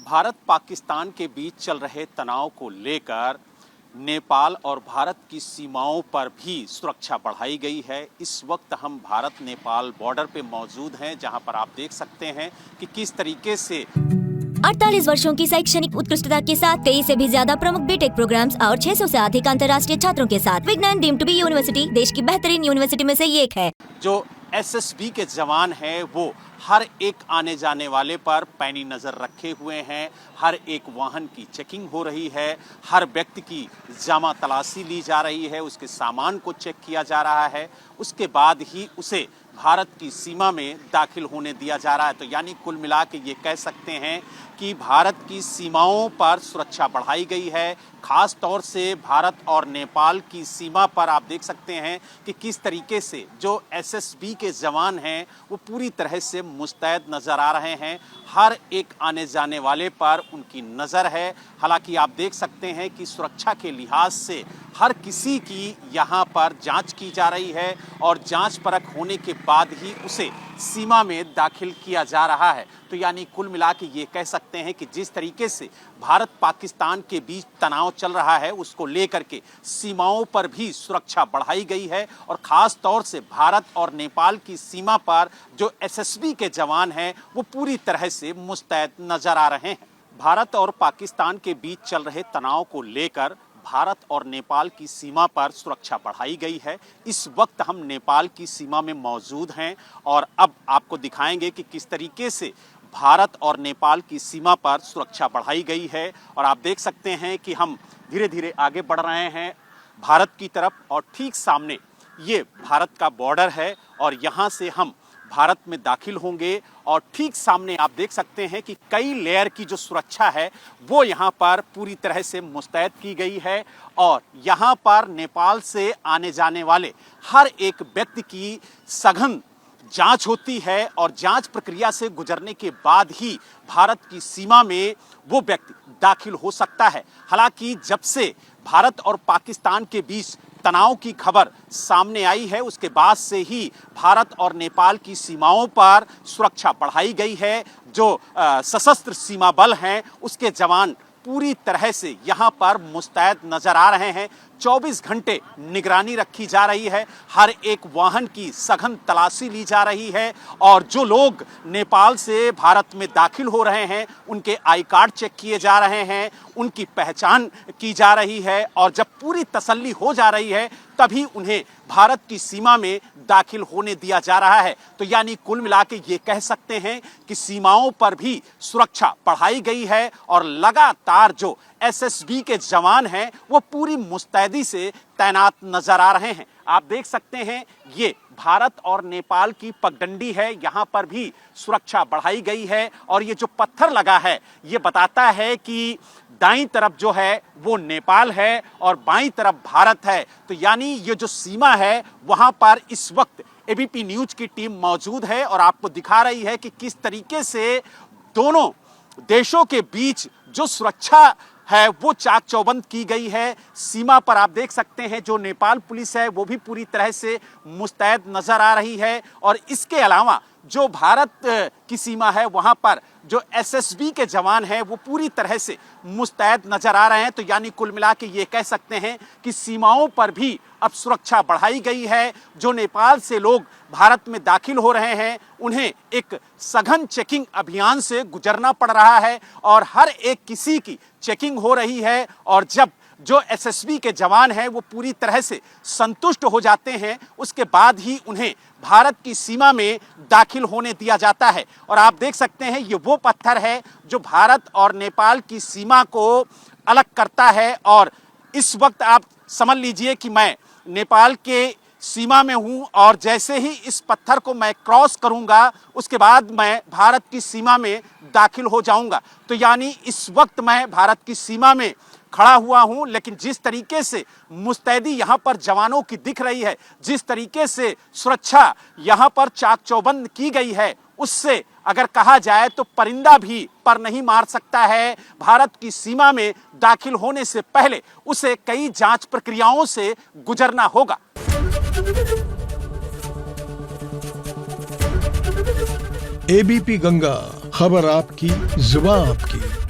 भारत पाकिस्तान के बीच चल रहे तनाव को लेकर नेपाल और भारत की सीमाओं पर भी सुरक्षा बढ़ाई गई है। इस वक्त हम भारत नेपाल बॉर्डर पे मौजूद हैं, जहां पर आप देख सकते हैं कि किस तरीके से 48 वर्षों की शैक्षणिक उत्कृष्टता के साथ 23 से भी ज्यादा प्रमुख बीटेक प्रोग्राम्स और 600 से अधिक अंतर्राष्ट्रीय छात्रों के साथ विज्ञान डीम्ड टू बी यूनिवर्सिटी देश की बेहतरीन यूनिवर्सिटी में से एक है। जो एसएसबी के जवान हैं वो हर एक आने जाने वाले पर पैनी नजर रखे हुए हैं। हर एक वाहन की चेकिंग हो रही है, हर व्यक्ति की जामा तलाशी ली जा रही है, उसके सामान को चेक किया जा रहा है, उसके बाद ही उसे भारत की सीमा में दाखिल होने दिया जा रहा है। तो यानी कुल मिला के ये कह सकते हैं कि भारत की सीमाओं पर सुरक्षा बढ़ाई गई है। खास तौर से भारत और नेपाल की सीमा पर आप देख सकते हैं कि किस तरीके से जो एसएसबी के जवान हैं वो पूरी तरह से मुस्तैद नजर आ रहे हैं। हर एक आने जाने वाले पर उनकी नज़र है। हालांकि आप देख सकते हैं कि सुरक्षा के लिहाज से हर किसी की यहाँ पर जांच की जा रही है और जांच परख होने के बाद ही उसे सीमा में दाखिल किया जा रहा है। तो यानी कुल मिला के ये कह सकते हैं कि जिस तरीके से भारत पाकिस्तान के बीच तनाव चल रहा है उसको लेकर के सीमाओं पर भी सुरक्षा बढ़ाई गई है और ख़ास तौर से भारत और नेपाल की सीमा पर जो एसएसबी के जवान हैं वो पूरी तरह से मुस्तैद नजर आ रहे हैं। भारत और पाकिस्तान के बीच चल रहे तनाव को लेकर भारत और नेपाल की सीमा पर सुरक्षा बढ़ाई गई है। इस वक्त हम नेपाल की सीमा में मौजूद हैं और अब आपको दिखाएंगे कि किस तरीके से भारत और नेपाल की सीमा पर सुरक्षा बढ़ाई गई है। और आप देख सकते हैं कि हम धीरे धीरे आगे बढ़ रहे हैं भारत की तरफ और ठीक सामने ये भारत का बॉर्डर है और यहाँ से हम भारत में दाखिल होंगे और ठीक सामने आप देख सकते हैं कि कई लेयर की जो सुरक्षा है वो यहाँ पर पूरी तरह से मुस्तैद की गई है और यहाँ पर नेपाल से आने जाने वाले हर एक व्यक्ति की सघन जांच होती है और जांच प्रक्रिया से गुजरने के बाद ही भारत की सीमा में वो व्यक्ति दाखिल हो सकता है। हालांकि जब से भारत और पाकिस्तान के बीच तनाव की खबर सामने आई है उसके बाद से ही भारत और नेपाल की सीमाओं पर सुरक्षा बढ़ाई गई है। जो सशस्त्र सीमा बल हैं उसके जवान पूरी तरह से यहाँ पर मुस्तैद नजर आ रहे हैं। 24 घंटे निगरानी रखी जा रही है, हर एक वाहन की सघन तलाशी ली जा रही है और जो लोग नेपाल से भारत में दाखिल हो रहे हैं उनके आई कार्ड चेक किए जा रहे हैं, उनकी पहचान की जा रही है और जब पूरी तसल्ली हो जा रही है तभी उन्हें भारत की सीमा में दाखिल होने दिया जा रहा है। तो यानी कुल मिला के ये कह सकते हैं कि सीमाओं पर भी सुरक्षा बढ़ाई गई है और लगातार जो एसएसबी के जवान हैं वो पूरी मुस्तैदी से तैनात नजर आ रहे हैं। आप देख सकते हैं ये भारत और नेपाल की पगडंडी है, यहाँ पर भी सुरक्षा बढ़ाई गई है और ये जो पत्थर लगा है ये बताता है कि दाईं तरफ जो है वो नेपाल है और बाईं तरफ भारत है। तो यानी ये जो सीमा है वहाँ पर इस वक्त एबीपी न्यूज की टीम मौजूद है और आपको दिखा रही है कि किस तरीके से दोनों देशों के बीच जो सुरक्षा है वो चाक चौबंद की गई है। सीमा पर आप देख सकते हैं जो नेपाल पुलिस है वो भी पूरी तरह से मुस्तैद नजर आ रही है और इसके अलावा जो भारत की सीमा है वहां पर जो एसएसबी के जवान हैं वो पूरी तरह से मुस्तैद नजर आ रहे हैं। तो यानी कुल मिला के ये कह सकते हैं कि सीमाओं पर भी अब सुरक्षा बढ़ाई गई है। जो नेपाल से लोग भारत में दाखिल हो रहे हैं उन्हें एक सघन चेकिंग अभियान से गुजरना पड़ रहा है और हर एक किसी की चेकिंग हो रही है और जब जो एसएसबी के जवान हैं वो पूरी तरह से संतुष्ट हो जाते हैं उसके बाद ही उन्हें भारत की सीमा में दाखिल होने दिया जाता है। और आप देख सकते हैं ये वो पत्थर है जो भारत और नेपाल की सीमा को अलग करता है और इस वक्त आप समझ लीजिए कि मैं नेपाल के सीमा में हूं और जैसे ही इस पत्थर को मैं क्रॉस करूंगा उसके बाद मैं भारत की सीमा में दाखिल हो जाऊंगा। तो यानी इस वक्त मैं भारत की सीमा में खड़ा हुआ हूं, लेकिन जिस तरीके से मुस्तैदी यहां पर जवानों की दिख रही है, जिस तरीके से सुरक्षा यहां पर चाक चौबंद की गई है उससे अगर कहा जाए तो परिंदा भी पर नहीं मार सकता है। भारत की सीमा में दाखिल होने से पहले उसे कई जांच प्रक्रियाओं से गुजरना होगा। एबीपी गंगा, खबर आपकी, जुबान आपकी।